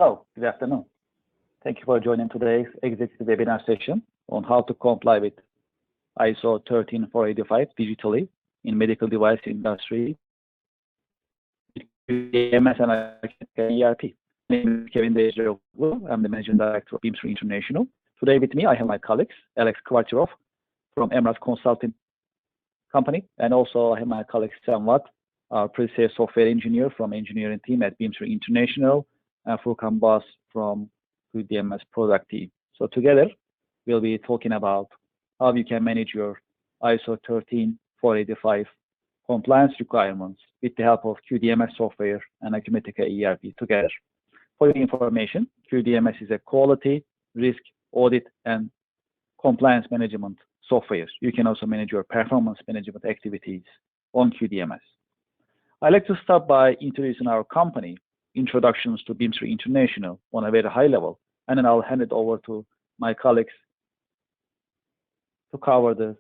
Hello, good afternoon. Thank you for joining today's executive webinar session on how to comply with ISO 13485 digitally in medical device industry, QDMS and Acumatica ERP. My name is Kevin Dejeru. I'm the Managing Director of Bimser International. Today with me, I have my colleagues, Alex Kvartirov from Emrad Consulting Company, and also I have my colleague Sam Watt, our pre-sales software engineer from engineering team at Bimser International, and Furkan Bas from QDMS product team. So together, we'll be talking about how you can manage your ISO 13485 compliance requirements with the help of QDMS software and Acumatica ERP together. For your information, QDMS is a quality, risk, audit, and compliance management software. You can also manage your performance management activities on QDMS. I'd like to start by introducing our company, introductions to Bimser International on a very high level, and then I'll hand it over to my colleagues to cover the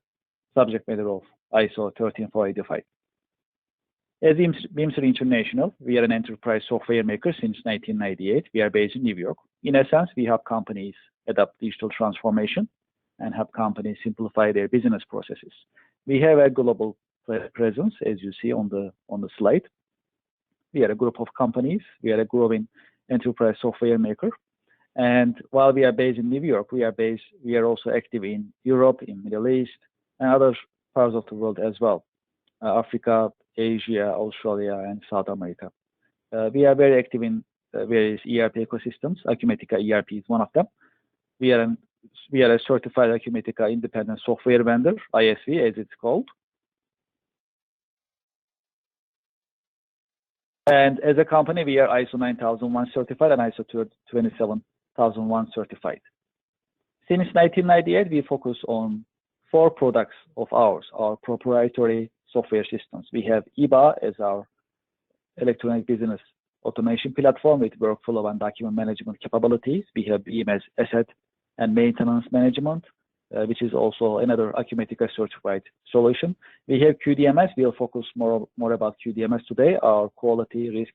subject matter of ISO 13485. As Bimser International, we are an enterprise software maker since 1998. We are based in New York. In essence, we help companies adopt digital transformation and help companies simplify their business processes. We have a global presence, as you see on the slide. We are a group of companies. We are a growing enterprise software maker. And while we are based in New York, we are also active in Europe, in Middle East, and other parts of the world as well. Africa, Asia, Australia, and South America. We are very active in various ERP ecosystems. Acumatica ERP is one of them. We are a certified Acumatica independent software vendor, ISV as it's called. And as a company, we are ISO 9001 certified and ISO 27001 certified. Since 1998, we focus on 4 products of ours, our proprietary software systems. We have EBA as our electronic business automation platform with workflow and document management capabilities. We have BMS asset and maintenance management, which is also another Acumatica certified solution. We have QDMS. We'll focus more about QDMS today, our quality, risk,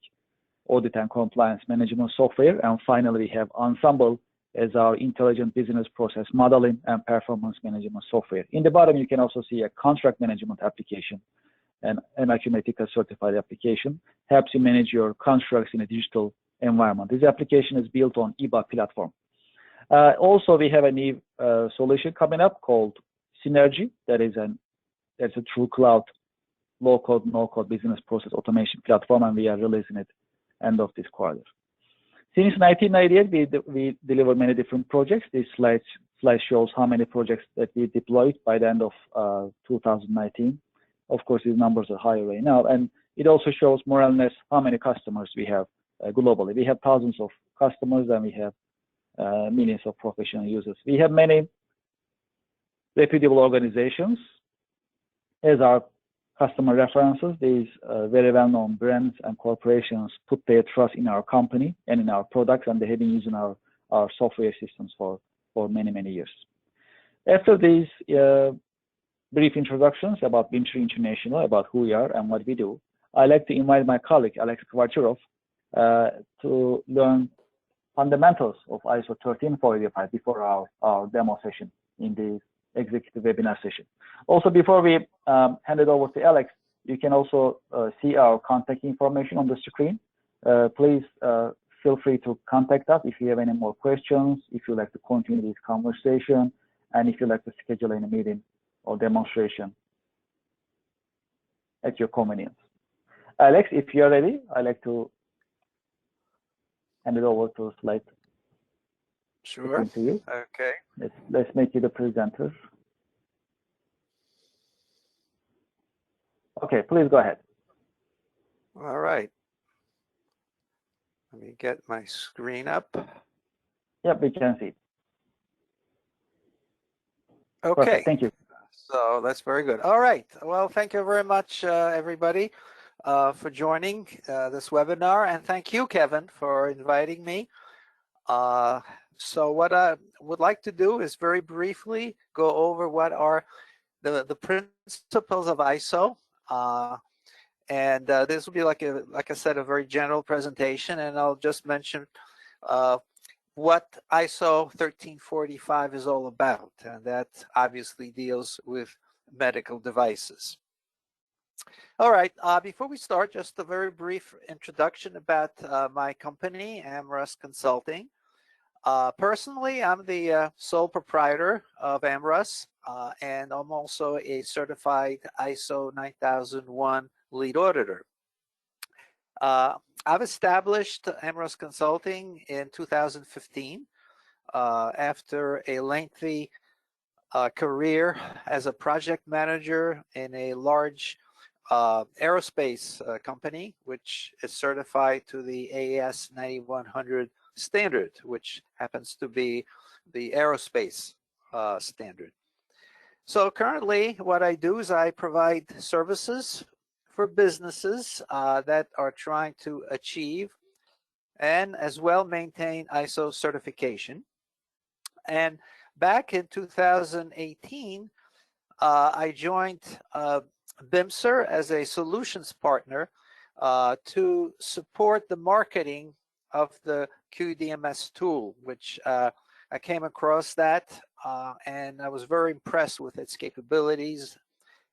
audit, and compliance management software. And finally, we have Ensemble as our intelligent business process modeling and performance management software. In the bottom, you can also see a contract management application, and an Acumatica certified application helps you manage your contracts in a digital environment. This application is built on EBA platform. Also, we have a new solution coming up called Synergy. That's a true cloud, low-code, no-code business process automation platform, and we are releasing it end of this quarter. Since 1998, we deliver many different projects. This slide shows how many projects that we deployed by the end of 2019. Of course, these numbers are higher right now, and it also shows more or less how many customers we have globally. We have thousands of customers, and we have millions of professional users. We have many reputable organizations as our customer references. These very well-known brands and corporations put their trust in our company and in our products, and they have been using our software systems for many, many years. After these brief introductions about Bimser International, about who we are and what we do, I'd like to invite my colleague, Alex Kvartirov, to learn fundamentals of ISO 13485 before our demo session in the executive webinar session. Also, before we hand it over to Alex, you can also see our contact information on the screen. Please feel free to contact us if you have any more questions, if you'd like to continue this conversation, and if you'd like to schedule any meeting or demonstration at your convenience. Alex, if you're ready, I'd like to hand it over to slide. Sure. To you. Okay. Let's make you the presenter. Okay, please go ahead. All right. Let me get my screen up. Yep, we can see. Okay. Perfect. Thank you. So that's very good. All right. Well, thank you very much, everybody, for joining this webinar. And thank you, Kevin, for inviting me. So what I would like to do is very briefly go over what are the principles of ISO. And this will be like I said, a very general presentation, and I'll just mention what ISO 1345 is all about, and that obviously deals with medical devices. All right, before we start, just a very brief introduction about my company, AmRus Consulting. Personally, I'm the sole proprietor of AmRus, and I'm also a certified ISO 9001 lead auditor. I've established AmRus Consulting in 2015 after a lengthy career as a project manager in a large aerospace company, which is certified to the AS 9100 standard, which happens to be the aerospace standard. So currently what I do is I provide services for businesses that are trying to achieve and as well maintain ISO certification. And back in 2018, I joined Bimser as a solutions partner to support the marketing of the QDMS tool, which I came across that and I was very impressed with its capabilities.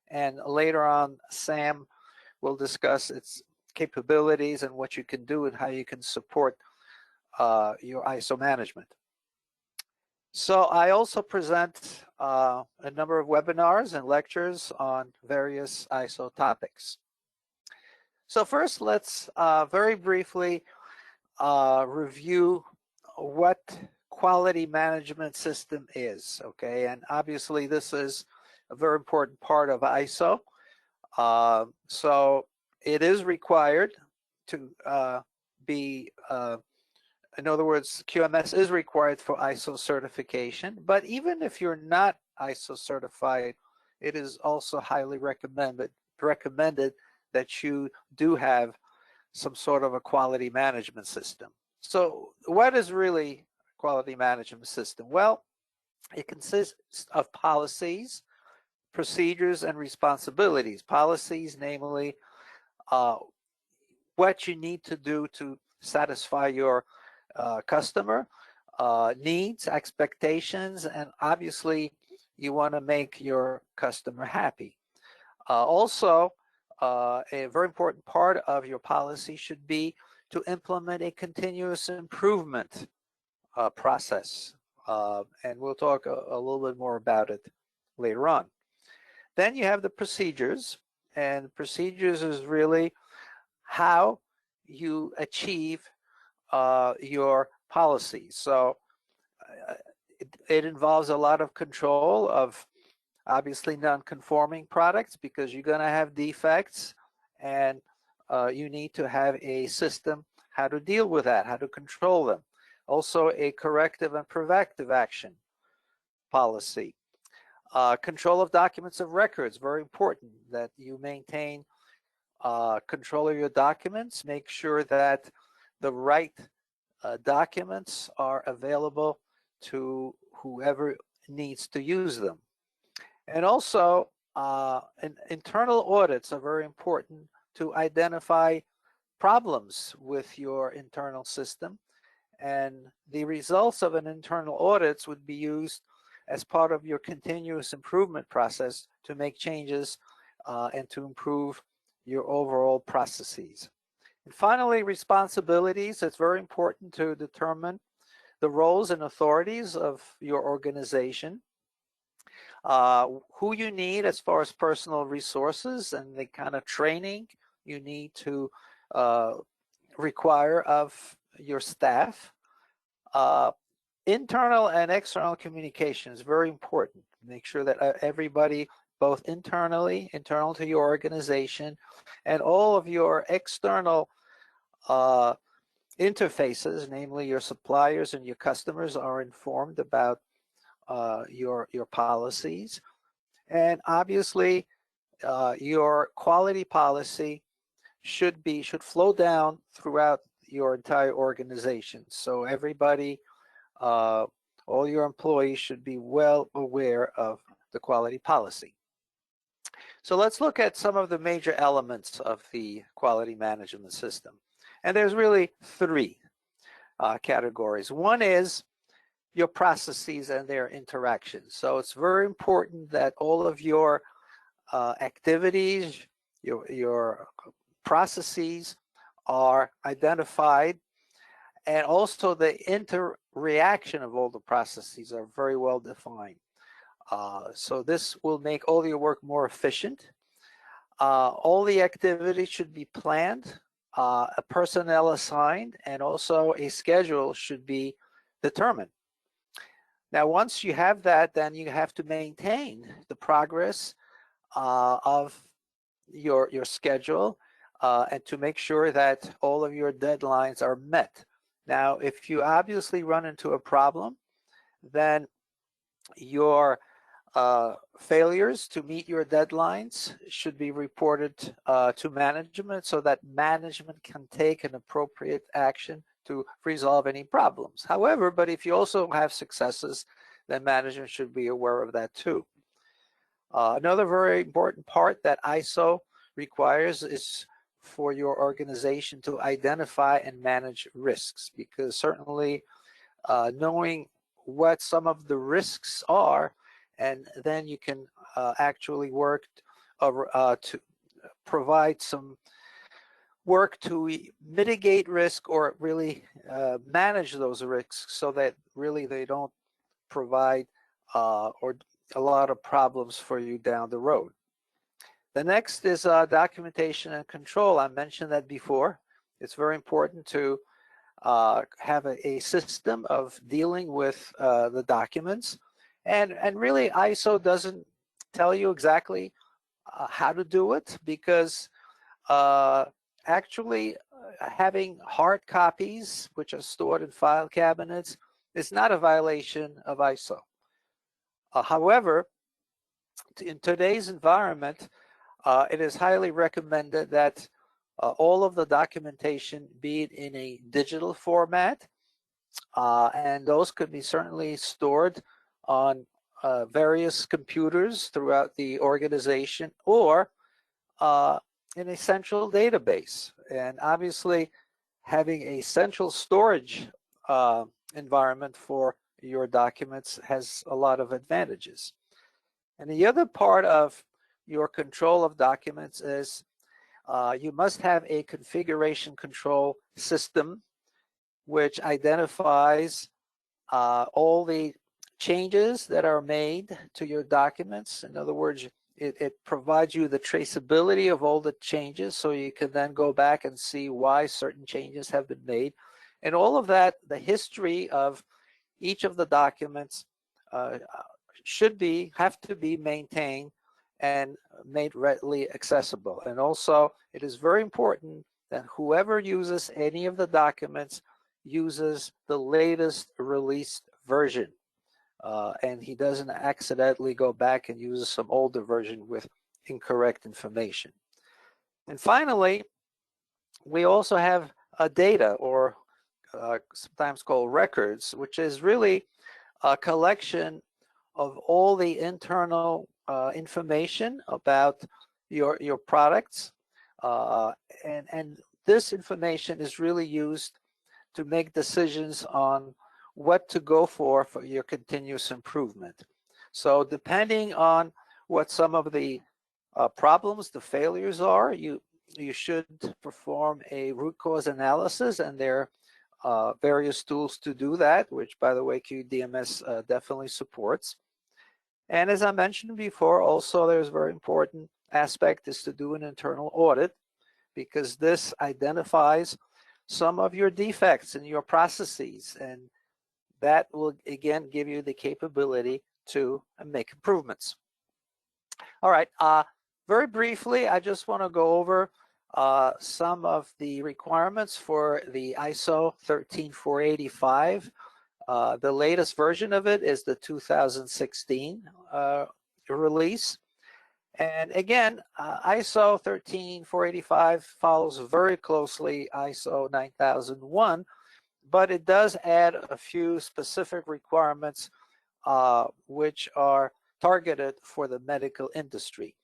And later on, Sam will discuss its capabilities and what you can do and how you can support your ISO management. So I also present a number of webinars and lectures on various ISO topics. So first, let's very briefly review what quality management system is, okay? And obviously this is a very important part of ISO. So it is required to be in other words, QMS is required for ISO certification, but even if you're not ISO certified, it is also highly recommended that you do have some sort of a quality management system. So what is really a quality management system? Well, it consists of policies, procedures, and responsibilities. Policies, namely, what you need to do to satisfy your customer needs, expectations, and obviously you want to make your customer happy. Also, a very important part of your policy should be to implement a continuous improvement process. And we'll talk a little bit more about it later on. Then you have the procedures, and procedures is really how you achieve your policy. So it involves a lot of control of obviously non-conforming products because you're going to have defects, and you need to have a system how to deal with that, how to control them. Also a corrective and preventive action policy. Control of documents of records, very important that you maintain control of your documents, make sure that the right documents are available to whoever needs to use them. And also, internal audits are very important to identify problems with your internal system. And the results of an internal audit would be used as part of your continuous improvement process to make changes and to improve your overall processes. And finally, responsibilities. It's very important to determine the roles and authorities of your organization, who you need as far as personal resources and the kind of training you need to require of your staff. Internal and external communication is very important. Make sure that everybody, both internal to your organization, and all of your external interfaces, namely your suppliers and your customers, are informed about your policies. And obviously, your quality policy should flow down throughout your entire organization. So everybody, all your employees should be well aware of the quality policy. So let's look at some of the major elements of the quality management system. And there's really three. categories. One is your processes and their interactions. So it's very important that all of your activities, your processes are identified, and also the interreaction of all the processes are very well defined. So this will make all your work more efficient. All the activities should be planned, a personnel assigned, and also a schedule should be determined. Now, once you have that, then you have to maintain the progress of your schedule and to make sure that all of your deadlines are met. Now, if you obviously run into a problem, then your failures to meet your deadlines should be reported to management so that management can take an appropriate action to resolve any problems. However, but if you also have successes, then management should be aware of that too. Another very important part that ISO requires is for your organization to identify and manage risks, because certainly knowing what some of the risks are, and then you can actually work to provide some work to mitigate risk or really manage those risks so that really they don't provide or a lot of problems for you down the road. The next is documentation and control. I mentioned that before. It's very important to have a system of dealing with the documents. And really, ISO doesn't tell you exactly how to do it, because actually having hard copies, which are stored in file cabinets, is not a violation of ISO. However, in today's environment, it is highly recommended that all of the documentation be in a digital format, and those could be certainly stored on various computers throughout the organization, or in a central database. And obviously, having a central storage environment for your documents has a lot of advantages. And the other part of your control of documents is you must have a configuration control system which identifies all the changes that are made to your documents. In other words, it provides you the traceability of all the changes, so you can then go back and see why certain changes have been made. And all of that, the history of each of the documents have to be maintained and made readily accessible. And also, it is very important that whoever uses any of the documents uses the latest released version. And he doesn't accidentally go back and use some older version with incorrect information. And finally, we also have data, or sometimes called records, which is really a collection of all the internal information about your products. And this information is really used to make decisions on what to go for your continuous improvement. So depending on what some of the problems, the failures are, you should perform a root cause analysis, and there are various tools to do that, which, by the way, QDMS definitely supports. And as I mentioned before, also there's a very important aspect is to do an internal audit, because this identifies some of your defects in your processes, and that will again give you the capability to make improvements. All right, very briefly, I just want to go over some of the requirements for the ISO 13485. The latest version of it is the 2016 release. And again, ISO 13485 follows very closely ISO 9001, but it does add a few specific requirements which are targeted for the medical industry.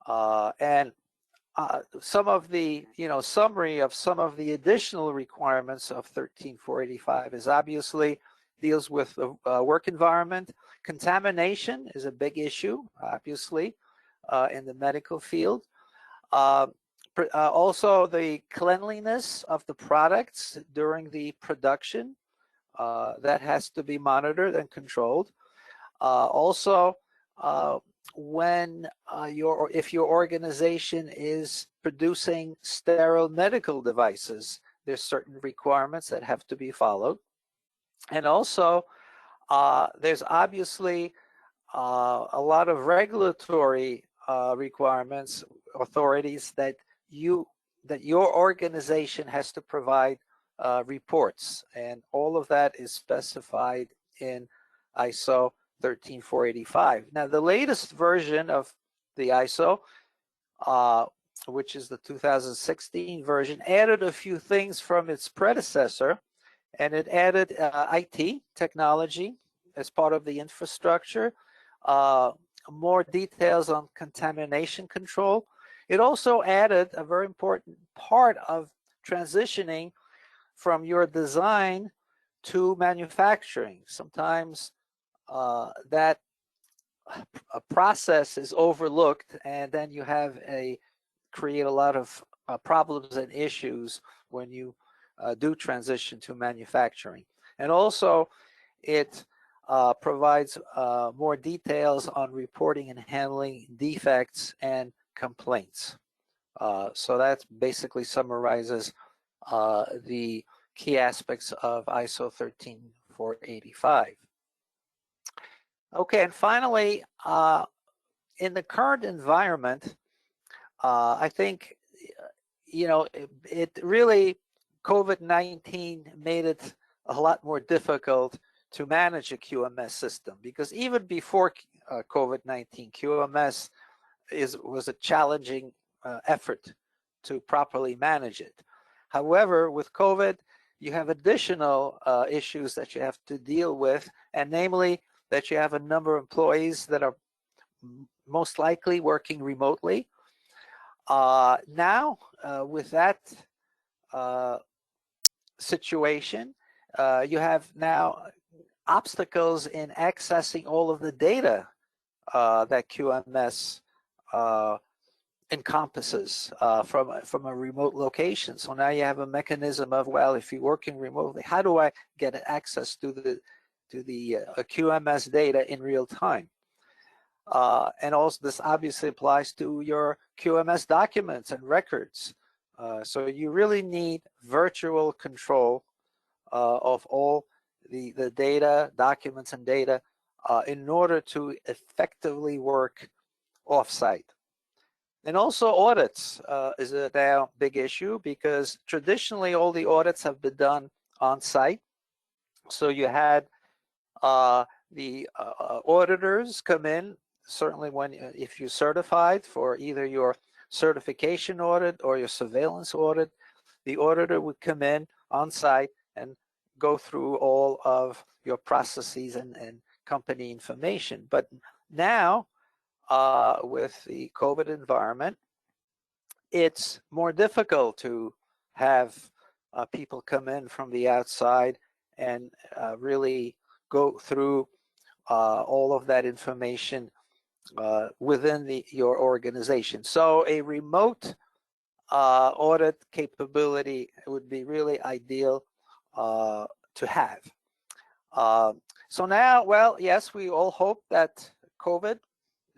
And some of the summary of some of the additional requirements of 13485 is obviously deals with the work environment. Contamination is a big issue, obviously, in the medical field. Also, the cleanliness of the products during the production, that has to be monitored and controlled. Also, when if your organization is producing sterile medical devices, there's certain requirements that have to be followed. And also, there's obviously a lot of regulatory requirements, authorities that your organization has to provide reports, and all of that is specified in ISO 13485. Now, the latest version of the ISO, which is the 2016 version, added a few things from its predecessor, and it added IT technology as part of the infrastructure, more details on contamination control. It also added a very important part of transitioning from your design to manufacturing. Sometimes that a process is overlooked, and then you have create a lot of problems and issues when you do transition to manufacturing. And also, it provides more details on reporting and handling defects and complaints. So that basically summarizes the key aspects of ISO 13485. Okay, and finally, in the current environment, I think, it really, COVID-19 made it a lot more difficult to manage a QMS system, because even before COVID-19, QMS was a challenging effort to properly manage it. However, with COVID, you have additional issues that you have to deal with, and namely that you have a number of employees that are most likely working remotely. Now, with that situation, you have now obstacles in accessing all of the data that QMS encompasses from a remote location. So now you have a mechanism of, well, if you're working remotely, how do I get access to the QMS data in real time? And also, this obviously applies to your QMS documents and records. So you really need virtual control of all the data, documents and data in order to effectively work offsite. And also, audits is a now big issue, because traditionally all the audits have been done on site. So you had the auditors come in, certainly if you're certified for either your certification audit or your surveillance audit, the auditor would come in on site and go through all of your processes and company information. But now, with the COVID environment, it's more difficult to have people come in from the outside and really go through all of that information within your organization. So a remote audit capability would be really ideal to have. So now, well, yes, we all hope that COVID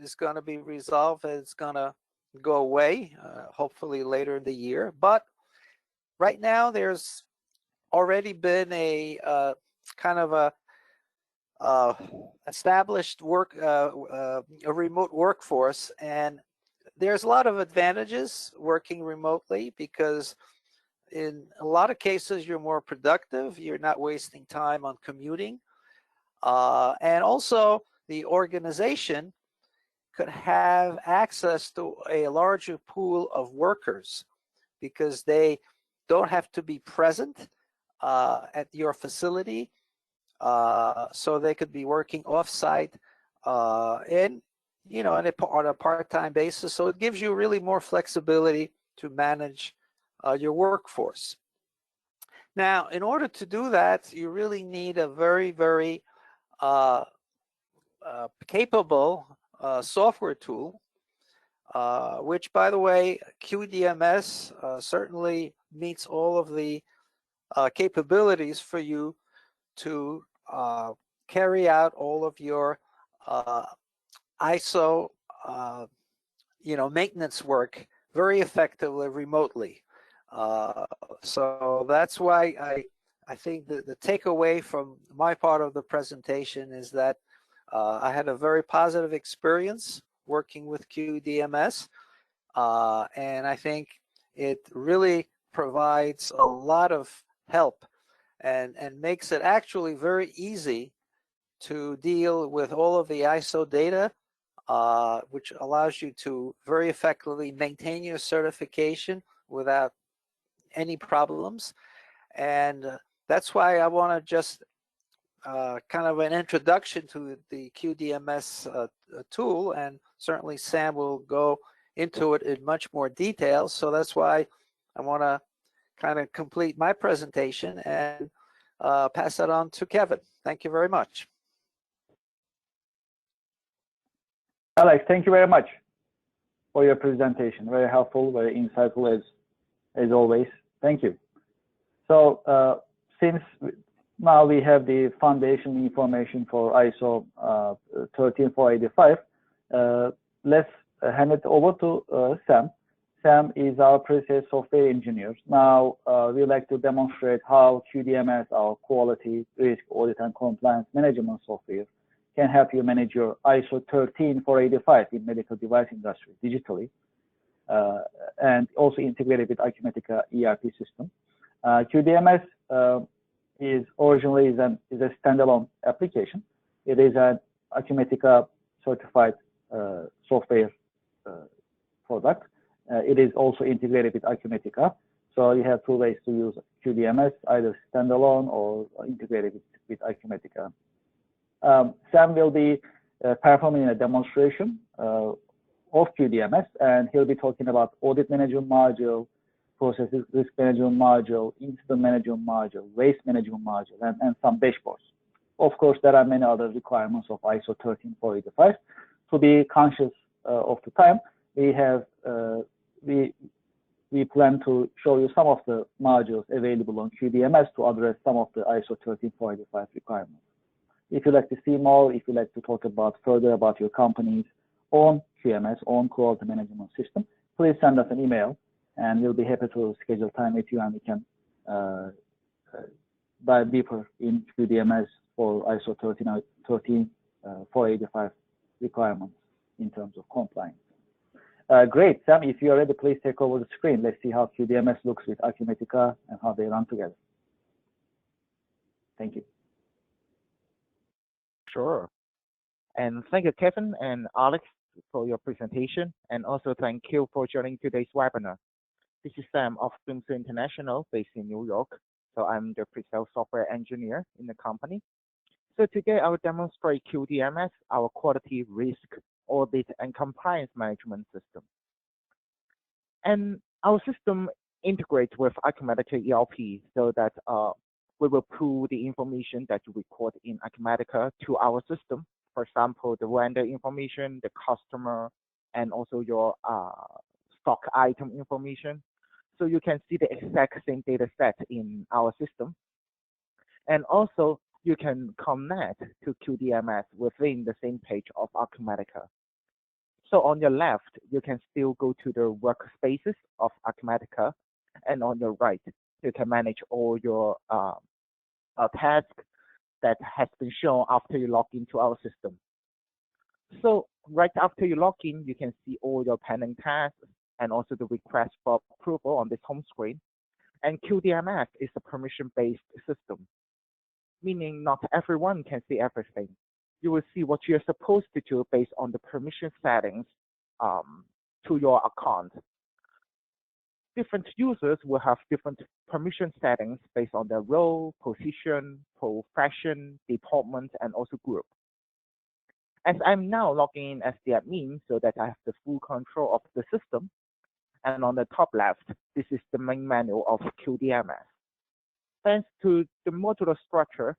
is going to be resolved and it's going to go away, hopefully later in the year. But right now, there's already been a kind of a established a remote workforce, and there's a lot of advantages working remotely, because in a lot of cases you're more productive, you're not wasting time on commuting, and also the organization could have access to a larger pool of workers, because they don't have to be present at your facility. So they could be working offsite, and you know, on a part-time basis. So it gives you really more flexibility to manage your workforce. Now, in order to do that, you really need a very, very capable software tool, which, by the way, QDMS certainly meets all of the capabilities for you to carry out all of your ISO, you know, maintenance work very effectively remotely. So that's why I think the takeaway from my part of the presentation is that I had a very positive experience working with QDMS, and I think it really provides a lot of help and makes it actually very easy to deal with all of the ISO data, which allows you to very effectively maintain your certification without any problems. And that's why I want to just kind of an introduction to the QDMS tool, and certainly Sam will go into it in much more detail. So that's why I want to kind of complete my presentation and pass that on to Kevin. Thank you very much. Alex, thank you very much for your presentation. Very helpful, very insightful as always. Thank you. So since now we have the foundation information for ISO 13485, let's hand it over to Sam. Sam is our pre-sales software engineer. Now we like to demonstrate how QDMS, our quality, risk, audit, and compliance management software, can help you manage your ISO 13485 in medical device industry digitally, and also integrated with Acumatica ERP system. QDMS is originally is a standalone application. It is an Acumatica certified software product. It is also integrated with Acumatica. So you have two ways to use QDMS, either standalone or integrated with Acumatica. Sam will be performing a demonstration of QDMS, and he'll be talking about audit management module, process risk management module, incident management module, waste management module, and some dashboards. Of course, there are many other requirements of ISO 13485. To be conscious of the time, we have we plan to show you some of the modules available on QDMS to address some of the ISO 13485 requirements. If you'd like to see more, if you'd like to talk further about your company's own QMS, own quality management system, please send us an email, and we'll be happy to schedule time with you, and we can dive deeper in QDMS for ISO 13485 requirements in terms of compliance. Great, Sam, if you are ready, please take over the screen. Let's see how QDMS looks with Acumatica and how they run together. Thank you. Sure. And thank you, Kevin and Alex, for your presentation. And also thank you for joining today's webinar. This is Sam of Bimser International, based in New York. So I'm the pre-sales software engineer in the company. So today I will demonstrate QDMS, our quality, risk, audit, and compliance management system. And our system integrates with Acumatica ERP so that we will pull the information that you record in Acumatica to our system. For example, the vendor information, the customer, and also your stock item information. So you can see the exact same data set in our system. And also, you can connect to QDMS within the same page of Acumatica. So on your left, you can still go to the workspaces of Acumatica, and on your right, you can manage all your tasks that has been shown after you log into our system. So right after you log in, you can see all your pending tasks and also the request for approval on this home screen. And QDMS is a permission-based system, meaning not everyone can see everything. You will see what you're supposed to do based on the permission settings to your account. Different users will have different permission settings based on their role, position, profession, department, and also group. As I'm now logging in as the admin so that I have the full control of the system, and on the top left, this is the main menu of QDMS. Thanks to the modular structure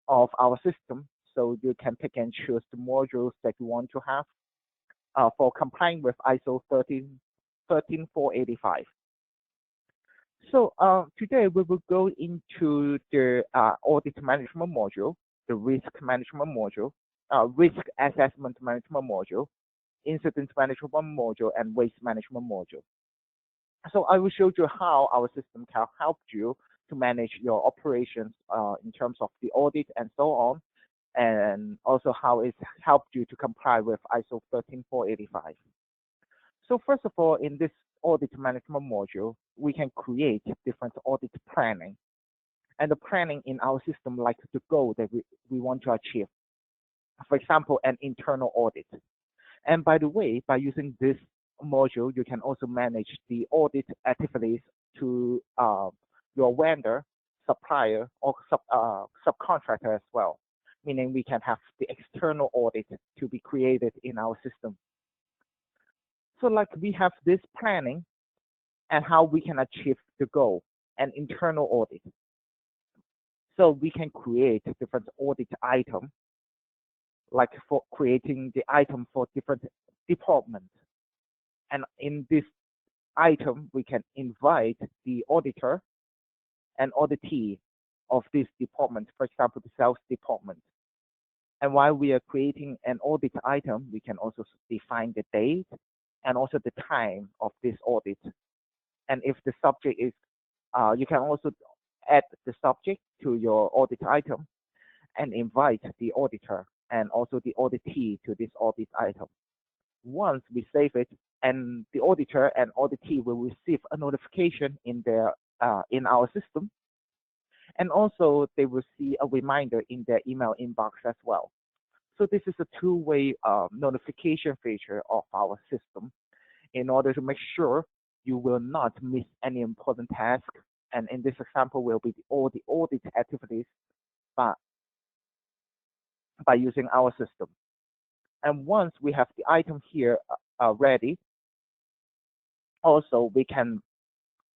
of our system, so you can pick and choose the modules that you want to have for complying with ISO 13485. So today we will go into the audit management module, the risk management module, risk assessment management module, incident management module, and waste management module. So I will show you how our system can help you to manage your operations in terms of the audit and so on, and also how it's helped you to comply with ISO 13485. So first of all, in this audit management module, we can create different audit planning. And the planning in our system, like the goal that we want to achieve. For example, an internal audit. And by the way, by using this module, you can also manage the audit activities to your vendor, supplier, or subcontractor as well. Meaning we can have the external audit to be created in our system. So like we have this planning and how we can achieve the goal, an internal audit. So we can create different audit items, like for creating the item for different departments. And in this item, we can invite the auditor and auditee of this department, for example, the sales department. And while we are creating an audit item, we can also define the date and also the time of this audit. And if the subject is, you can also add the subject to your audit item and invite the auditor and also the auditee to this audit item. Once we save it, and the auditor and auditee will receive a notification in their in our system, and also they will see a reminder in their email inbox as well. So this is a two-way notification feature of our system in order to make sure you will not miss any important task. And in this example will be all the audit activities by using our system. And once we have the item here ready, also we can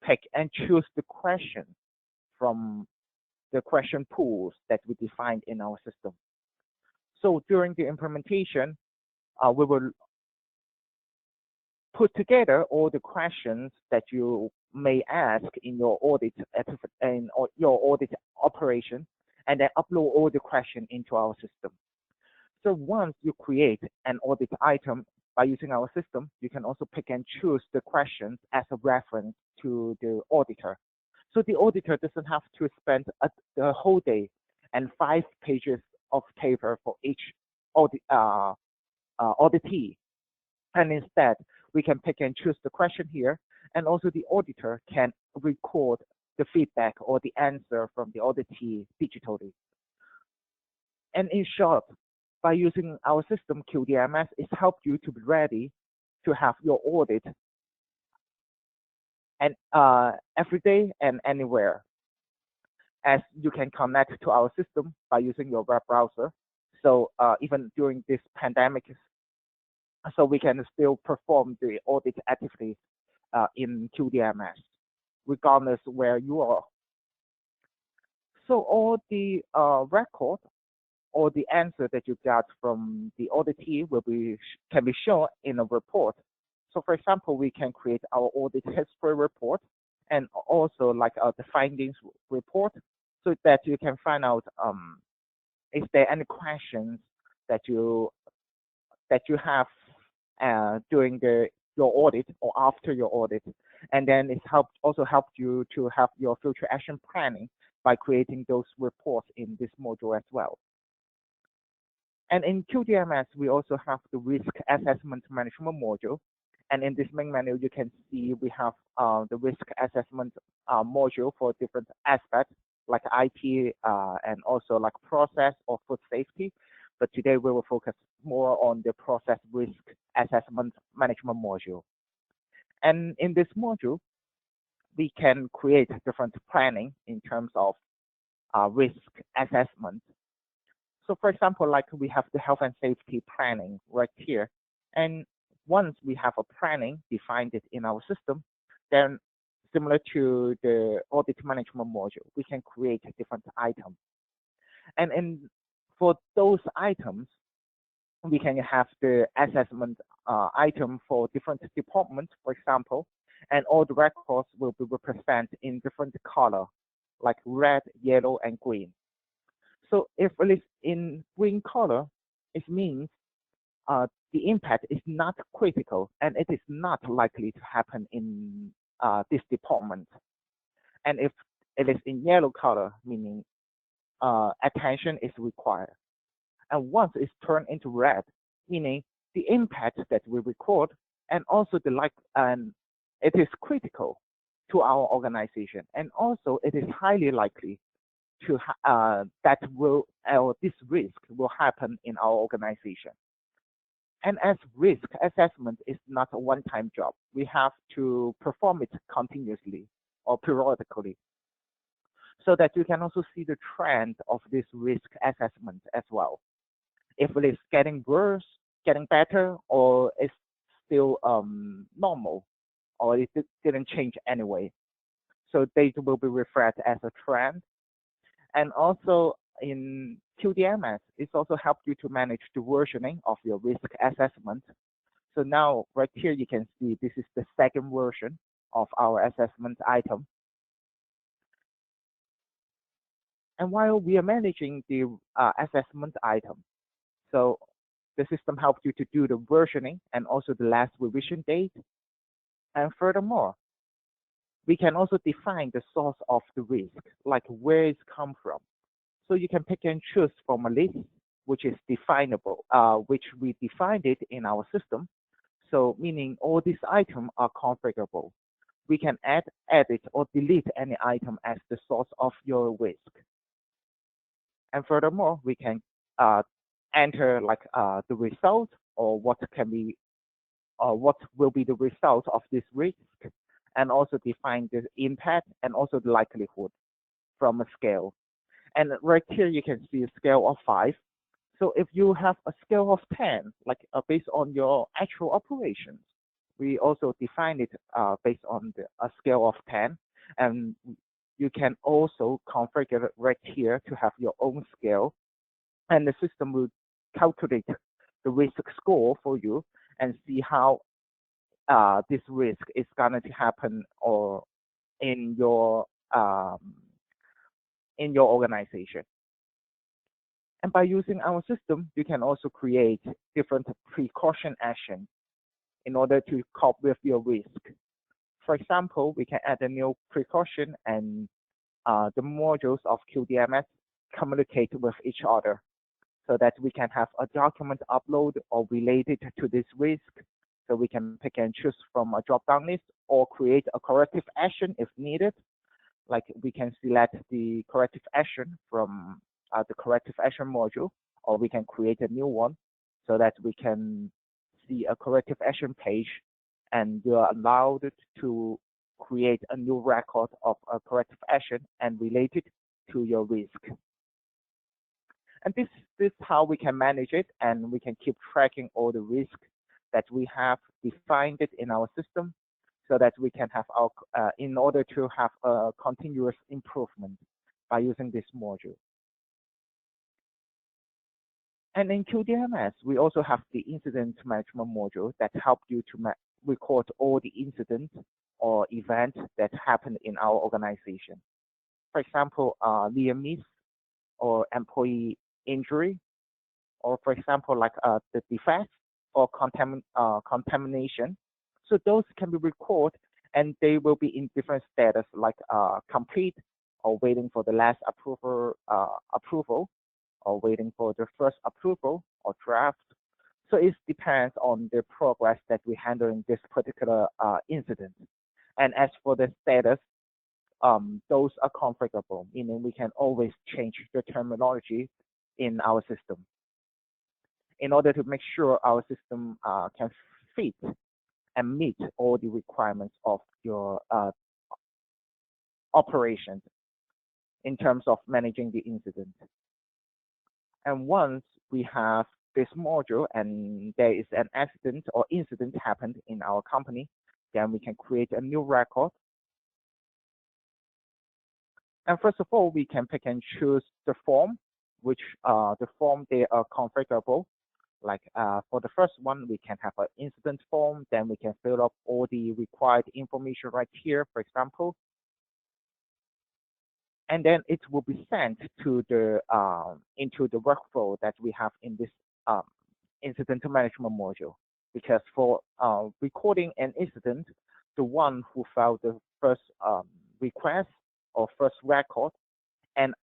pick and choose the question from the question pools that we defined in our system. So during the implementation, we will put together all the questions that you may ask in your audit your audit operation, and then upload all the questions into our system. So once you create an audit item by using our system, you can also pick and choose the questions as a reference to the auditor. So the auditor doesn't have to spend the whole day and 5 pages of paper for each auditee. And instead, we can pick and choose the question here, and also the auditor can record the feedback or the answer from the auditee digitally. And in short, by using our system, QDMS, it's helped you to be ready to have your audit and every day and anywhere, as you can connect to our system by using your web browser. So even during this pandemic, so we can still perform the audit activities in QDMS, regardless where you are. So all the record or the answer that you got from the auditee can be shown in a report. So for example, we can create our audit history report and also like the findings report, so that you can find out if there are any questions that you have during your audit or after your audit. And then it's also helped you to have your future action planning by creating those reports in this module as well. And in QDMS, we also have the risk assessment management module. And in this main menu, you can see we have the risk assessment module for different aspects like IT and also like process or food safety. But today we will focus more on the process risk assessment management module. And in this module, we can create different planning in terms of risk assessment. So for example, like we have the health and safety planning right here. And once we have a planning defined it in our system, then similar to the audit management module, we can create different items. And for those items, we can have the assessment item for different departments, for example, and all the records will be represented in different color, like red, yellow, and green. So if it is in green color, it means the impact is not critical and it is not likely to happen in this department. And if it is in yellow color, meaning attention is required. And once it's turned into red, meaning the impact that we record and also and it is critical to our organization, and also it is highly likely to this risk will happen in our organization. And as risk assessment is not a one-time job, we have to perform it continuously or periodically, so that you can also see the trend of this risk assessment as well. If it is getting worse, getting better, or it's still normal, or it didn't change anyway. So data will be reflected as a trend. And also in QDMS, it's also helped you to manage the versioning of your risk assessment. So now right here, you can see this is the second version of our assessment item. And while we are managing the assessment item, so the system helps you to do the versioning and also the last revision date. And furthermore, we can also define the source of the risk, like where it's come from. So you can pick and choose from a list, which is definable, which we defined it in our system. So meaning all these items are configurable. We can add, edit, or delete any item as the source of your risk. And furthermore, we can enter like the result, or what will be the result of this risk, and also define the impact and also the likelihood from a scale. And right here you can see a scale of 5. So if you have a scale of 10, like based on your actual operations, we also define it based on a scale of 10, and you can also configure it right here to have your own scale, and the system will calculate the risk score for you and see how this risk is going to happen or in your organization. And by using our system, you can also create different precaution actions in order to cope with your risk. For example, we can add a new precaution, and the modules of QDMS communicate with each other, so that we can have a document upload or related to this risk. So we can pick and choose from a drop-down list or create a corrective action if needed. Like we can select the corrective action from the corrective action module, or we can create a new one so that we can see a corrective action page, and you are allowed to create a new record of a corrective action and relate it to your risk. And this is how we can manage it, and we can keep tracking all the risks that we have defined it in our system, so that we can have our, in order to have a continuous improvement by using this module. And in QDMS, we also have the incident management module that helps you to record all the incidents or events that happen in our organization. For example, near miss or employee injury, or for example, like the defect or contamination. So those can be recorded, and they will be in different status, like complete, or waiting for the last approval, or waiting for the first approval, or draft. So it depends on the progress that we handle in this particular incident. And as for the status, those are configurable, meaning we can always change the terminology in our system in order to make sure our system can fit and meet all the requirements of your operations in terms of managing the incident. And once we have this module and there is an accident or incident happened in our company, then we can create a new record. And first of all, we can pick and choose the form, which the form they are configurable. Like for the first one, we can have an incident form, then we can fill up all the required information right here, for example. And then it will be sent to the into the workflow that we have in this incident management module. Because for recording an incident, the one who filed the first request or first record, and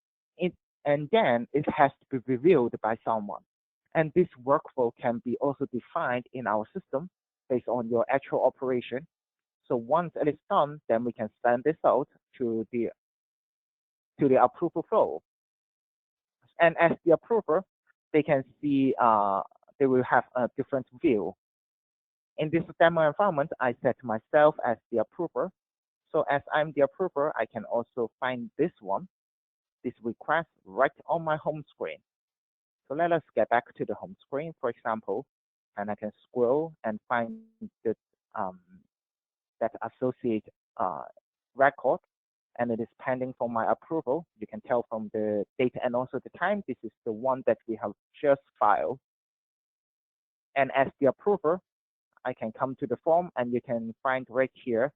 then it has to be reviewed by someone. And this workflow can be also defined in our system based on your actual operation. So once it is done, then we can send this out to the approval flow. And as the approver, they can see they will have a different view. In this demo environment, I set myself as the approver. So as I'm the approver, I can also find this request right on my home screen. So let us get back to the home screen, for example, and I can scroll and find the that associate record, and it is pending for my approval. You can tell from the date and also the time, this is the one that we have just filed. And as the approver, I can come to the form, and you can find right here,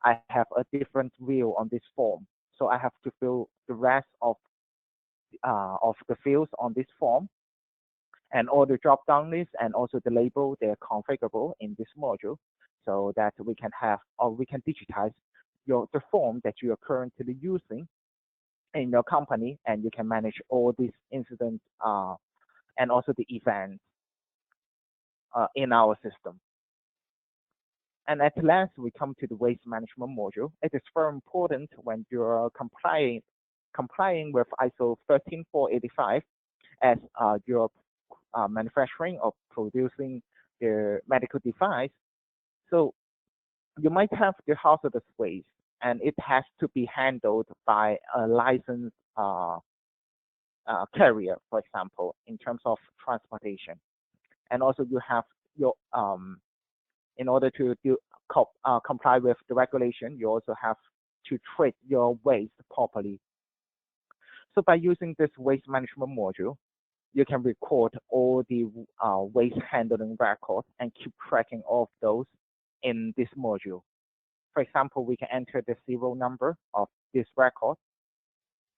I have a different view on this form. So I have to fill the rest of the fields on this form, and all the drop-down lists and also the label, they're configurable in this module, so that we can have, or we can digitize the form that you are currently using in your company, and you can manage all these incidents and also the events in our system. And at last, we come to the waste management module. It is very important when you're complying with ISO 13485 as you're manufacturing or producing the medical device. So you might have the hazardous waste, and it has to be handled by a licensed carrier, for example, in terms of transportation. And also you have your in order to comply with the regulation, you also have to treat your waste properly. So by using this waste management module, you can record all the waste handling records and keep tracking of those in this module. For example, we can enter the serial number of this record.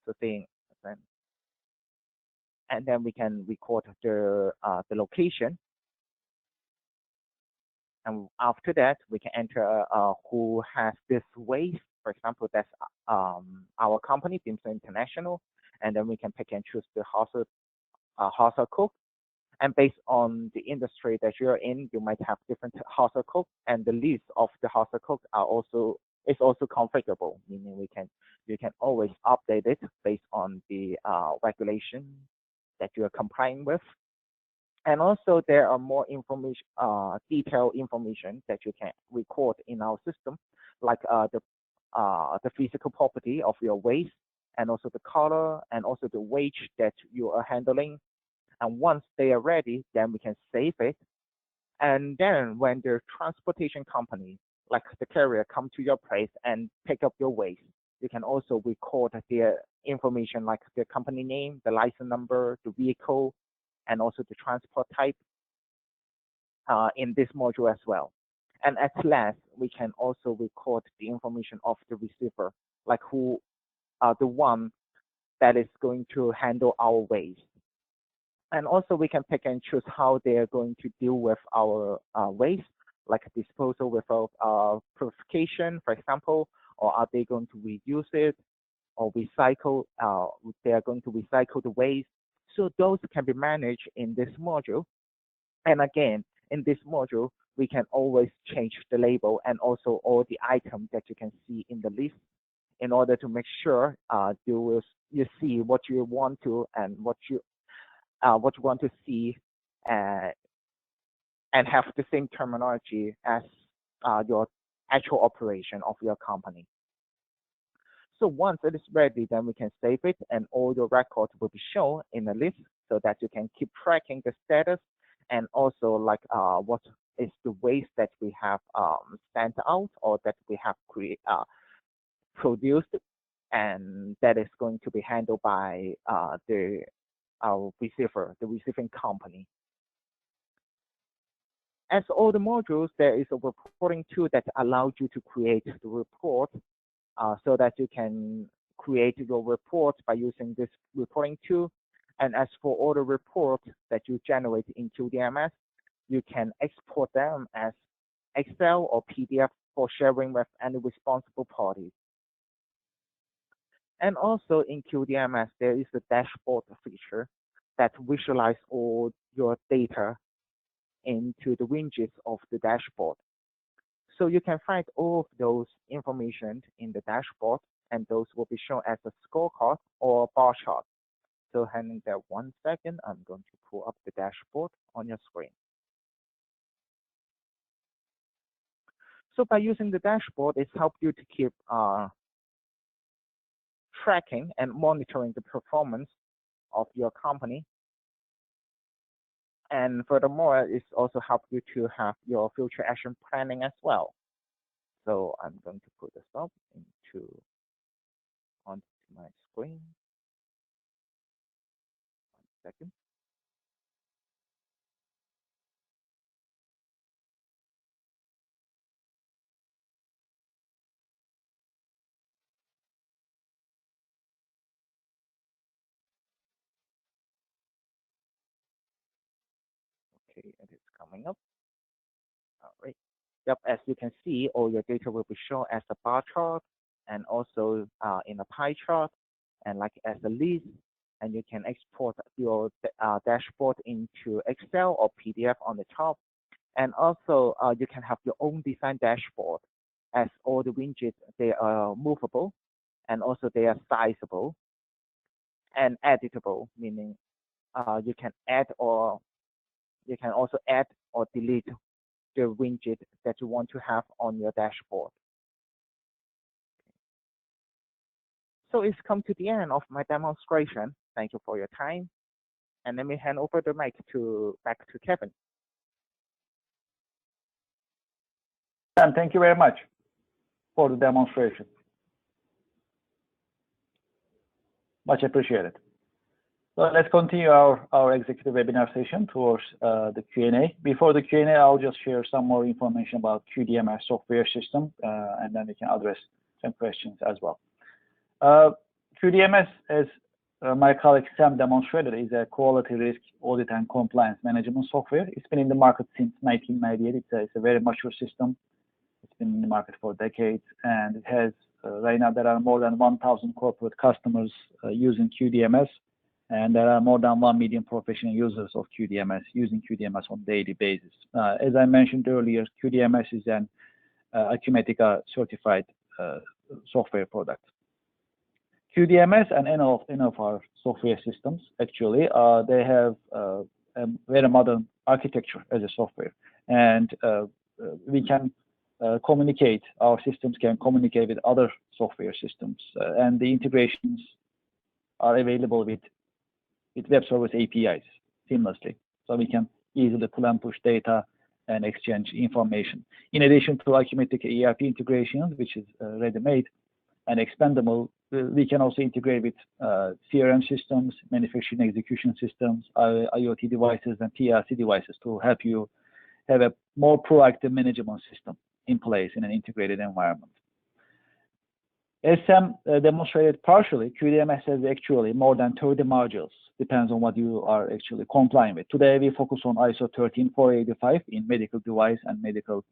So and then we can record the location. And after that, we can enter who has this waste. For example, that's our company, Bimser International. And then we can pick and choose the hazard code. And based on the industry that you're in, you might have different hazard codes, and the list of the hazard codes is also configurable, meaning you can always update it based on the regulation that you are complying with. And also there are more information, detailed information that you can record in our system, like the physical property of your waste, and also the color, and also the weight that you are handling. And once they are ready, then we can save it. And then when the transportation company, like the carrier, come to your place and pick up your waste, you can also record their information, like the company name, the license number, the vehicle, and also the transport type in this module as well. And at last, we can also record the information of the receiver, like who are the one that is going to handle our waste. And also we can pick and choose how they are going to deal with our waste, like disposal without purification, for example, or are they going to reuse it or recycle, they are going to recycle the waste. So those can be managed in this module. And again, in this module, we can always change the label and also all the items that you can see in the list in order to make sure you see what you want to and what you want to see and have the same terminology as your actual operation of your company. So once it is ready, then we can save it and all your records will be shown in a list so that you can keep tracking the status, and also like what is the waste that we have sent out or that we have produced, and that is going to be handled by our receiver, the receiving company. As all the modules, there is a reporting tool that allows you to create the report, so that you can create your report by using this reporting tool. And as for all the reports that you generate in QDMS, you can export them as Excel or PDF for sharing with any responsible parties. And also in QDMS, there is a dashboard feature that visualizes all your data into the widgets of the dashboard. So you can find all of those information in the dashboard, and those will be shown as a scorecard or bar chart. So hang there 1 second, I'm going to pull up the dashboard on your screen. So by using the dashboard, it's helped you to keep tracking and monitoring the performance of your company. And furthermore, it's also helped you to have your future action planning as well. So I'm going to put this up onto my screen. 1 second. Okay, it is coming up. All right. Yep, as you can see, all your data will be shown as a bar chart, and also in a pie chart, and like as a list. And you can export your dashboard into Excel or PDF on the top. And also, you can have your own design dashboard, as all the widgets, they are movable, and also they are sizable and editable, meaning you can also add or delete the widget that you want to have on your dashboard. So it's come to the end of my demonstration. Thank you for your time. And let me hand over the mic back to Kevin. And thank you very much for the demonstration. Much appreciated. So let's continue our executive webinar session towards the Q&A. Before the Q&A, I'll just share some more information about QDMS software system, and then we can address some questions as well. QDMS, as my colleague Sam demonstrated, is a quality risk audit and compliance management software. It's been in the market since 1998. It's a very mature system. It's been in the market for decades, and it has right now there are more than 1,000 corporate customers using QDMS, and there are more than 1 million professional users of QDMS using QDMS on a daily basis. As I mentioned earlier, QDMS is an Acumatica certified software product. QDMS and any of our software systems, actually, they have a very modern architecture as a software, and we can communicate. Our systems can communicate with other software systems, and the integrations are available with web service APIs seamlessly, so we can easily pull and push data and exchange information. In addition to Acumatica ERP integration, which is ready-made and expandable, we can also integrate with CRM systems, manufacturing execution systems, IoT devices, and PLC devices to help you have a more proactive management system in place in an integrated environment. As Sam demonstrated partially, QDMS has actually more than 30 modules, depends on what you are actually complying with. Today, we focus on ISO 13485 in medical device and medical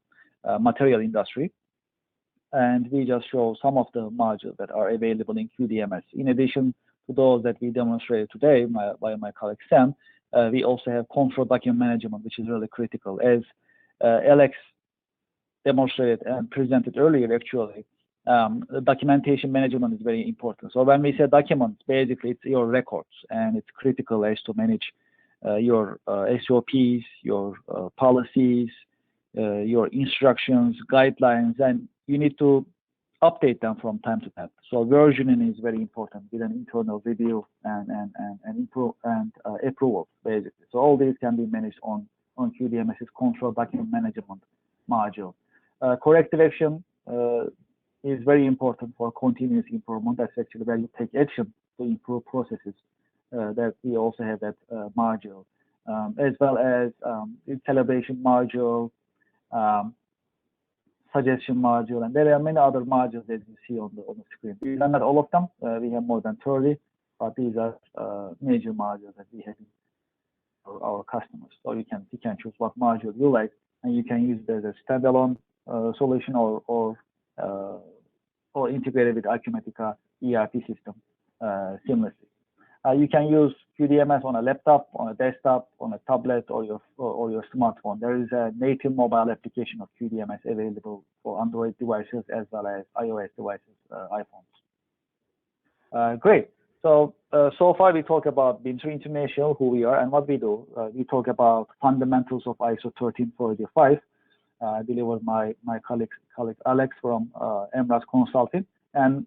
material industry. And we just show some of the modules that are available in QDMS. In addition to those that we demonstrated today by my colleague Sam, we also have control document management, which is really critical. As Alex demonstrated and presented earlier, actually, documentation management is very important. So when we say documents, basically it's your records, and it's critical as to manage your SOPs, your policies, your instructions, guidelines, and you need to update them from time to time. So versioning is very important with an internal review and approval, basically. So all these can be managed on QDMS's control document management module. Corrective action is very important for continuous improvement. That's actually where you take action to improve processes. That we also have that module, as well as calibration module, suggestion module, and there are many other modules that you see on the screen. These are not all of them. We have more than 30, but these are major modules that we have for our customers. So you can choose what module you like, and you can use it as a standalone solution or integrated with Acumatica ERP system seamlessly. You can use QDMS on a laptop, on a desktop, on a tablet, or your smartphone. There is a native mobile application of QDMS available for Android devices as well as iOS devices, iPhones. Great. So far we talked about Bimser International, who we are and what we do. We talk about fundamentals of ISO 13485. Delivered my colleague Alex from Emrah Consulting. And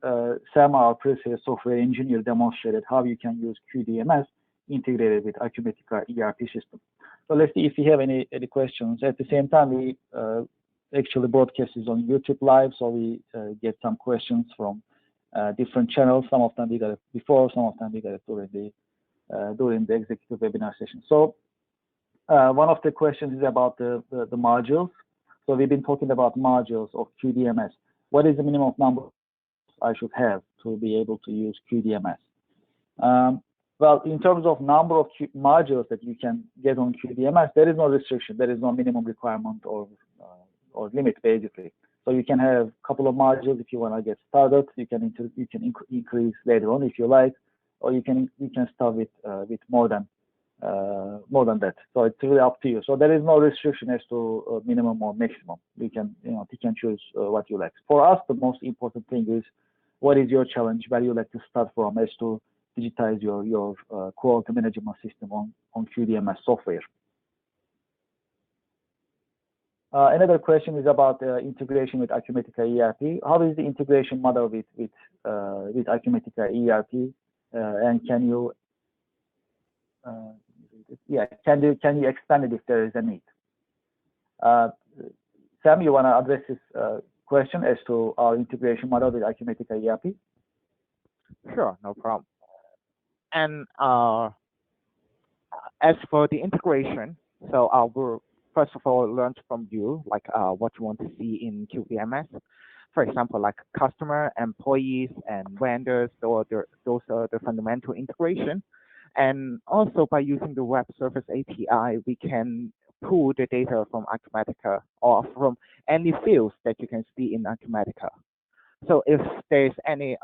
Sam, our pre-sales software engineer, demonstrated how you can use QDMS integrated with Acumatica ERP system. So let's see if you have any questions. At the same time, we actually broadcast this on YouTube Live, so we get some questions from different channels. Some of them we got it before, some of them we got it during the executive webinar session. So one of the questions is about the modules. So we've been talking about modules of QDMS. What is the minimum number I should have to be able to use QDMS? Well, in terms of number of modules that you can get on QDMS, there is no restriction. There is no minimum requirement or limit, basically. So you can have a couple of modules if you want to get started. You can increase later on if you like, or you can start with more than that. So it's really up to you. So there is no restriction as to minimum or maximum. You can choose what you like. For us, the most important thing is what is your challenge, where you like to start from, as to digitize your quality management system on QDMS software. Another question is about integration with Acumatica ERP. How is the integration model with Acumatica ERP? And can you expand it if there is a need? Sam, you want to address this question as to our integration model with Acumatica ERP? Sure, no problem. And as for the integration, so I will first of all learn from you, like what you want to see in QDMS. For example, like customer, employees, and vendors, those are the fundamental integration. And also by using the web service API, we can pull the data from Acumatica or from any fields that you can see in Acumatica. So if there's any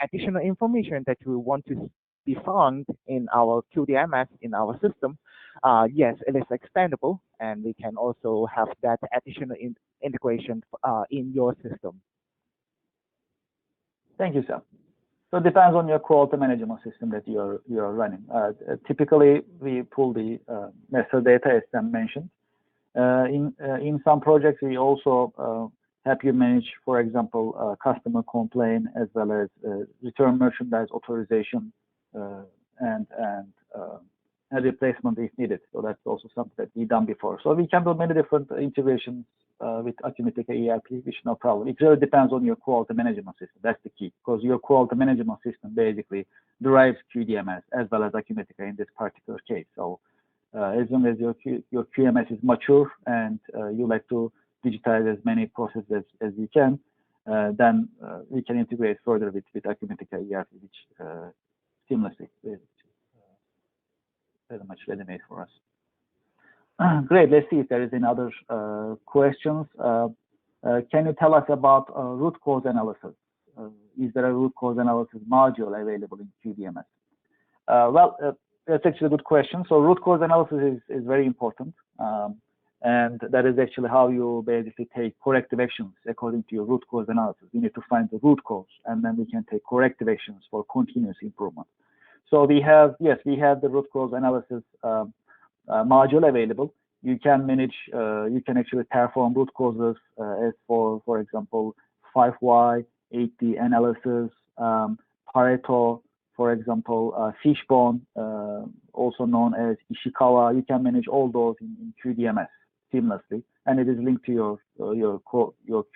additional information that we want to be found in our QDMS, in our system, yes, it is expandable, and we can also have that additional integration in your system. Thank you, Sam. So it depends on your quality management system that you're running. Typically, we pull the master data, as Sam mentioned. In some projects, we also help you manage, for example, customer complaint, as well as return merchandise authorization and replacement if needed. So that's also something that we've done before. So we can do many different integrations with Acumatica ERP, which is no problem. It really depends on your quality management system. That's the key, because your quality management system basically derives QDMS as well as Acumatica in this particular case. So as long as your QMS is mature and you like to digitize as many processes as you can, then we can integrate further with Acumatica ERP, which seamlessly is very much ready-made for us. Great. Let's see if there is any other questions. Can you tell us about root cause analysis? Is there a root cause analysis module available in QDMS? Well, that's actually a good question. So root cause analysis is very important. And that is actually how you basically take corrective actions according to your root cause analysis. You need to find the root cause, and then we can take corrective actions for continuous improvement. So we have the root cause analysis module available. You can manage, you can actually perform root causes as for example, 5Y, 8D analysis, Pareto, for example, Fishbone, also known as Ishikawa. You can manage all those in QDMS seamlessly, and it is linked to your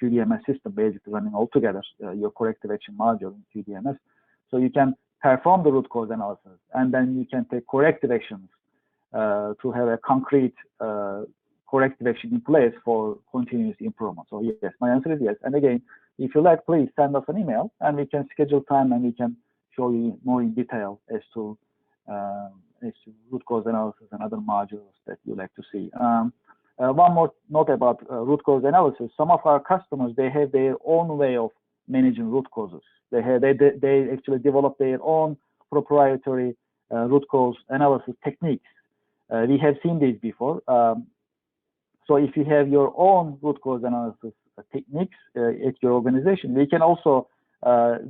QDMS system, basically running all together, your corrective action module in QDMS. So you can perform the root cause analysis, and then you can take corrective actions to have a concrete corrective action in place for continuous improvement. So yes, my answer is yes. And again, if you like, please send us an email, and we can schedule time, and we can show you more in detail as to root cause analysis and other modules that you like to see. One more note about root cause analysis. Some of our customers, they have their own way of managing root causes. They actually develop their own proprietary root cause analysis techniques. We have seen these before. So if you have your own root cause analysis techniques at your organization, we can also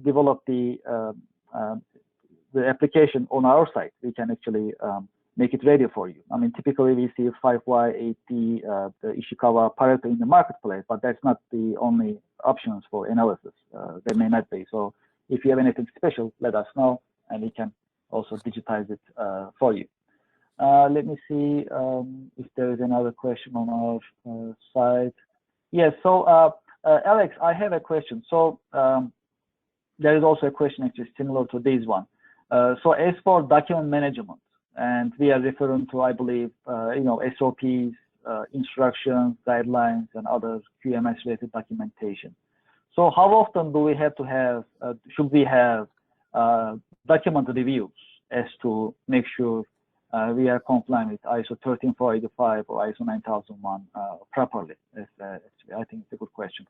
develop the application on our site. We can actually make it ready for you. I mean, typically we see 5Y, 8D, the Ishikawa, Pareto in the marketplace, but that's not the only options for analysis. There may not be. So if you have anything special, let us know, and we can also digitize it for you. Let me see if there is another question on our side. Yes, so Alex, I have a question. So there is also a question actually similar to this one. So as for document management, and we are referring to, I believe, SOPs, instructions, guidelines, and other QMS-related documentation. So how often do we have to have, should we have document reviews as to make sure we are compliant with ISO 13485 or ISO 9001 properly? I think it's a good question.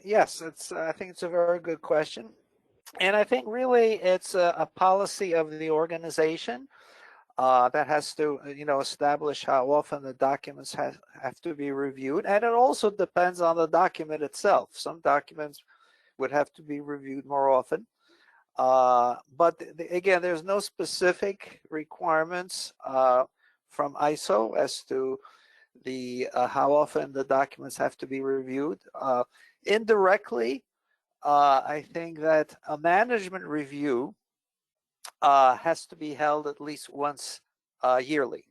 Yes, I think it's a very good question. And I think really it's a policy of the organization that has to, establish how often the documents have to be reviewed. And it also depends on the document itself. Some documents would have to be reviewed more often. But again, there's no specific requirements from ISO as to the how often the documents have to be reviewed. Indirectly, I think that a management review has to be held at least once yearly.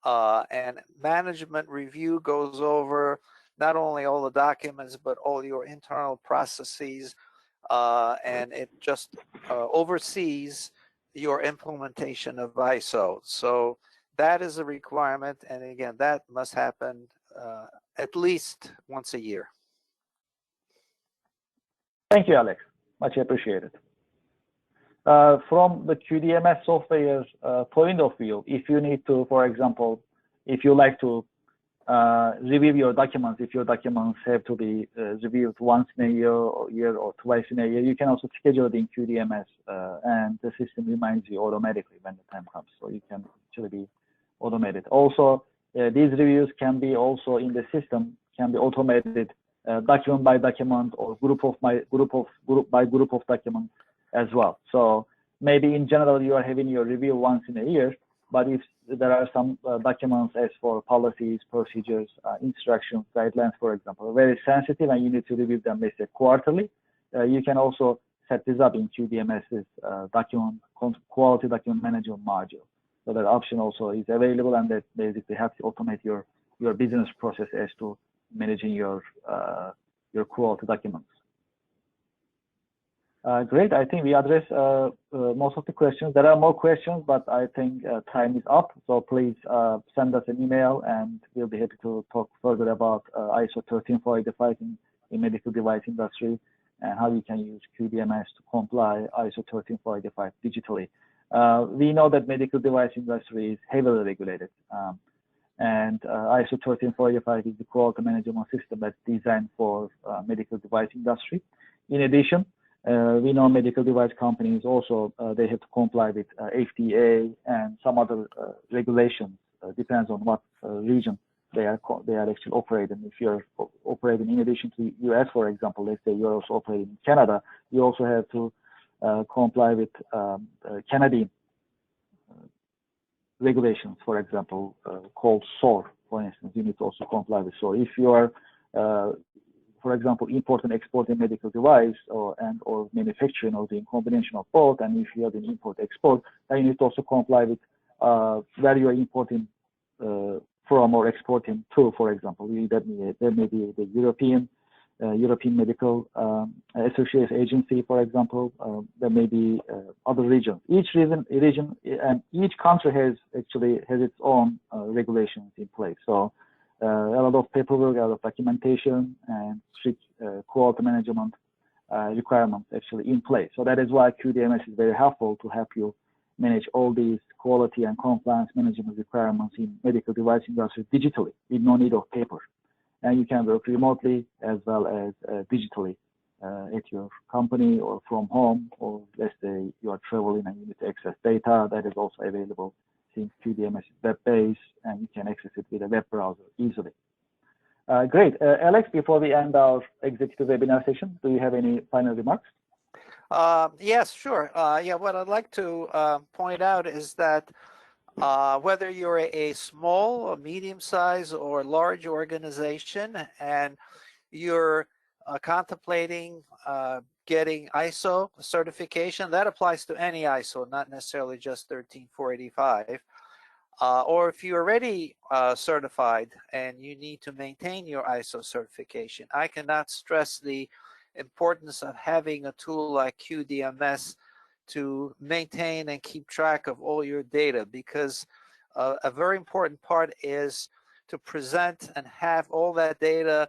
And management review goes over not only all the documents, but all your internal processes, and it just oversees your implementation of ISO. So that is a requirement, and again, that must happen at least once a year. Thank you, Alex. Much appreciated. From the QDMS software's point of view, if you need to, for example, if you like to review your documents, if your documents have to be reviewed once in a year or twice in a year, you can also schedule it in QDMS, and the system reminds you automatically when the time comes. So you can actually be automated. Also, these reviews can be also in the system, can be automated document by document or group by group of documents as well. So maybe in general you are having your review once in a year, but if there are some documents as for policies, procedures, instructions, guidelines, for example, very sensitive and you need to review them, let's say quarterly, you can also set this up in QDMS's quality document management module. So that option also is available, and that basically helps you automate your business process as to managing your quality documents. Great. I think we addressed most of the questions. There are more questions, but I think time is up. So please send us an email, and we'll be happy to talk further about ISO 13485 in medical device industry and how you can use QDMS to comply ISO 13485 digitally. We know that medical device industry is heavily regulated. And ISO 13485 is the quality management system that's designed for medical device industry. In addition, we know medical device companies also, they have to comply with FDA and some other regulations. Depends on what region they are actually operating. If you're operating in addition to US, for example, let's say you're also operating in Canada, you also have to comply with Canadian regulations, for example, called SOR, for instance. You need to also comply with SOR. If you are for example, import and export a medical device or manufacturing or the combination of both, and if you have an import-export, then you need to also comply with where you are importing from or exporting to, for example. There may be the European Medical Association Agency, for example. There may be other regions. Each region and each country has its own regulations in place. So a lot of paperwork, a lot of documentation, and strict quality management requirements actually in place. So that is why QDMS is very helpful to help you manage all these quality and compliance management requirements in medical device industry digitally with no need of paper. And you can work remotely as well as digitally at your company or from home, or let's say you are traveling and you need to access data. That is also available since QDMS is web-based, and you can access it with a web browser easily. Great. Alex, before we end our executive webinar session, do you have any final remarks? Yes, sure. Yeah, what I'd like to point out is that whether you're a small or medium-sized or large organization and you're contemplating getting ISO certification, that applies to any ISO, not necessarily just 13485. Or if you're already certified and you need to maintain your ISO certification, I cannot stress the importance of having a tool like QDMS to maintain and keep track of all your data, because a very important part is to present and have all that data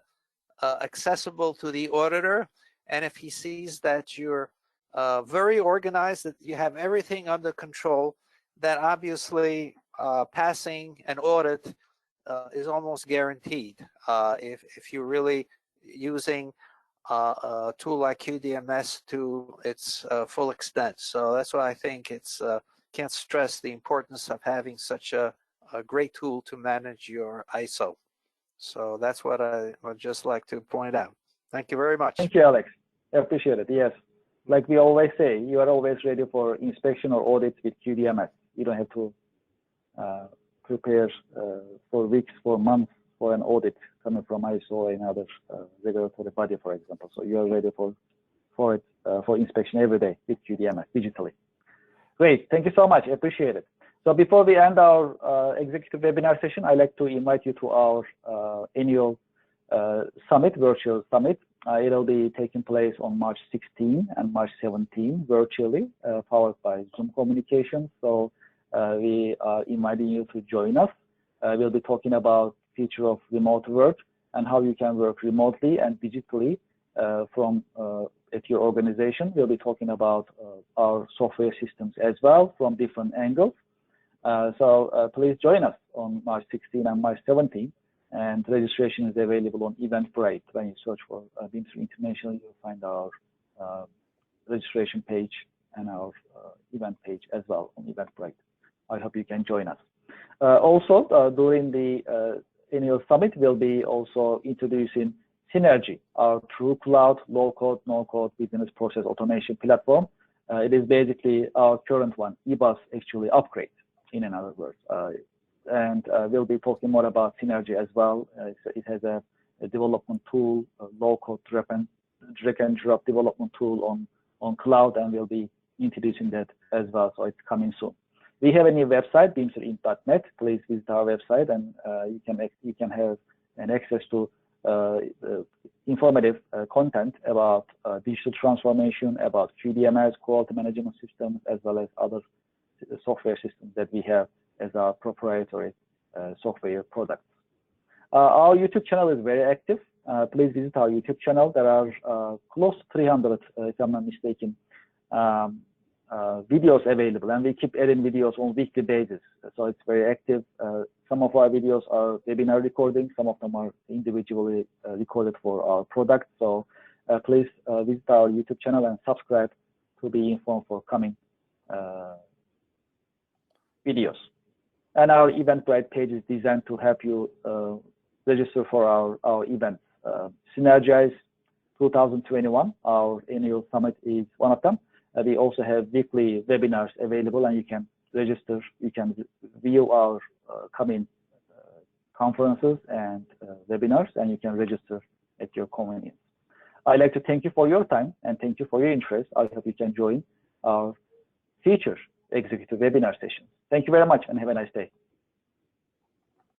accessible to the auditor. And if he sees that you're very organized, that you have everything under control, then obviously passing an audit is almost guaranteed if you're really using a tool like QDMS to its full extent. So that's why I think it's can't stress the importance of having such a great tool to manage your ISO. So that's what I would just like to point out. Thank you very much. Thank you, Alex. I appreciate it. Yes, like we always say, you are always ready for inspection or audit with QDMS. You don't have to prepare for weeks, for months for an audit coming from ISO or another regulatory body, for example. So you are ready for inspection every day with QDMS digitally. Great, thank you so much. I appreciate it. So before we end our executive webinar session, I'd like to invite you to our annual summit, virtual summit. It'll be taking place on March 16 and March 17 virtually, powered by Zoom communication. So we are inviting you to join us. We'll be talking about feature of remote work and how you can work remotely and digitally from at your organization. We'll be talking about our software systems as well from different angles. So please join us on March 16 and March 17. And registration is available on Eventbrite. When you search for Bimser International, you'll find our registration page and our event page as well on Eventbrite. I hope you can join us. Also, during the annual summit, we'll be also introducing Synergy, our true cloud, low-code, no-code business process automation platform. It is basically our current one, EBAS actually upgrade, in other words. And we'll be talking more about Synergy as well. It has a development tool, a low-code drag and drop development tool on cloud, and we'll be introducing that as well. So it's coming soon. We have a new website, bimserint.net. Please visit our website, and you can have an access to informative content about digital transformation, about QDMS, quality management systems, as well as other software systems that we have as our proprietary software products. Our YouTube channel is very active. Please visit our YouTube channel. There are close to 300, if I'm not mistaken, videos available, and we keep adding videos on weekly basis. So it's very active. Some of our videos are webinar recordings. Some of them are individually recorded for our products. So please visit our YouTube channel and subscribe to be informed for coming videos. And our Eventbrite page is designed to help you register for our events. Synergize 2021, our annual summit, is one of them. We also have weekly webinars available, and you can register. You can view our coming conferences and webinars, and you can register at your convenience. I'd like to thank you for your time and thank you for your interest. I hope you can join our future executive webinar sessions. Thank you very much and have a nice day.